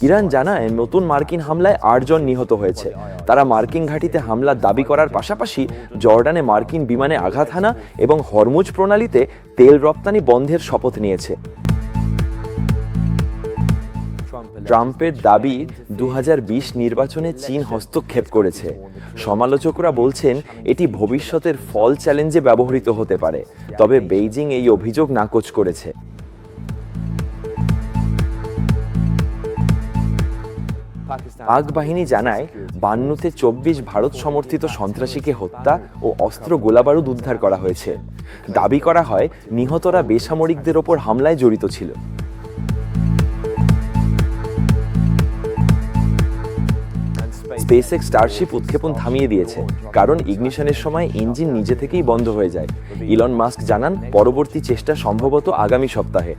Iran জানায় নতুন মার্কিন হামলায় ৮ জন নিহত হয়েছে। তারা মার্কিন ঘাঁটিতে হামলার দাবি করার পাশাপাশি জর্ডানে মার্কিন বিমানে আঘাত হানা এবং হরমুজ প্রণালীতে তেল রপ্তানি বন্ধের শপথ নিয়েছে। ট্রাম্পের দাবি ২০২০ নির্বাচনে চীন হস্তক্ষেপ করেছে। সমালোচকরা বলছেন এটি ভবিষ্যতের ফল চ্যালেঞ্জে ব্যবহৃত হতে পারে, তবে বেইজিং এই অভিযোগ নাকচ করেছে। পাক বাহিনী জানায় ৫২তে ২৪ ভারত সমর্থিত সন্ত্রাসীকে হত্যা ও অস্ত্র গোলাবারুদ উদ্ধার করা হয়েছে। দাবি করা হয় নিহতরা বেসামরিকদের ওপর হামলায় জড়িত ছিল। স্পেসএক্স স্টারশিপ উৎক্ষেপণ থামিয়ে দিয়েছে, কারণ ইগনিশনের সময় ইঞ্জিন নিজে থেকেই বন্ধ হয়ে যায়। ইলন মাস্ক জানান পরবর্তী চেষ্টা সম্ভবত আগামী সপ্তাহে।